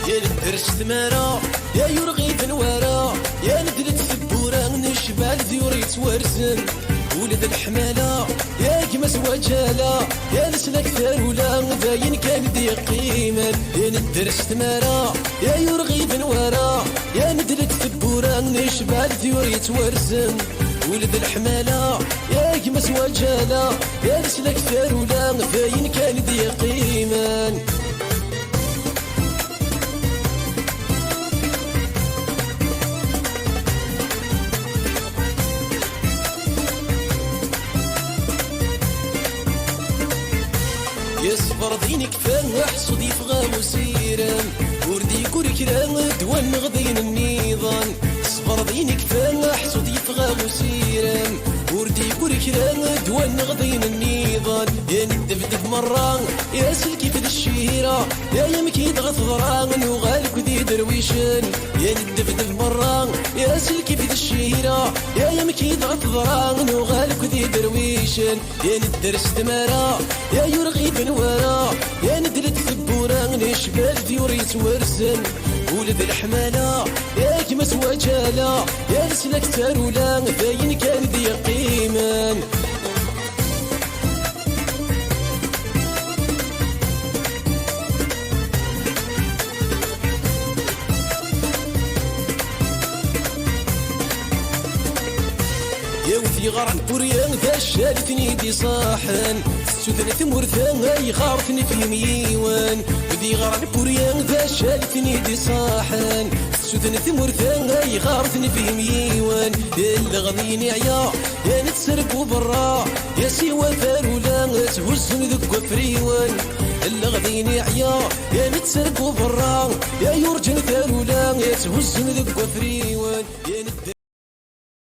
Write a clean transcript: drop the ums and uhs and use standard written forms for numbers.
يا ندرس ثمارة يا يرغي نوارا، يا ندلت ثبورة نشبال ذيور يتورزن. ولد الحمالة يا كمس وجالة، يا نسلك ثرولا باين كان دي قيمة. يا ندرس ثمارة يا يرغي نوارا، يا ندلت ثبورة نشبال ذيور يتورزن. ولد الحمالة يا كمس وجالة، يا نسلك ثرولا باين كان دي قيمة. يصفر دينك فان حصدي فغا وسيران، وردي كركران دوان غضين النيضان. صفر دينك فان حصدي فغا وسيران، وردي كركران دوان غضين النيضان. يا ندفدف مرة يا سلكي في الشهيرة، يا يمكي ضغط ضران وغالك ذي درويشن. يا ندفدف مرة يا سلكي في الشهيرة، يا يمكي ضغط ضران وغالك ذي درويشن. يا ندرس ثمارة يا يرغي بنوارا، يا ندلت ثبورة نشبال ذيور يتورزن. ولد الحمالة يا كمس وجالة، يا نسلك تارولا باين كان ذي قيمة. يا وثي غران بوريان ذا شالتني دي صاحن، سوثنة مرثان هاي غارتني في ميوان. وذي غران بوريان ذا شالتني دي صاحن، سوثنة مرثان هاي غارتني في ميوان. اللي غضيني عيا يا نتسرقو برا، يا سيوا ثارولا تهزن ذك فريوان. اللي غضيني عيا يا نتسرقو برا، يا يرجن ثارولا تهزن ذك فريوان.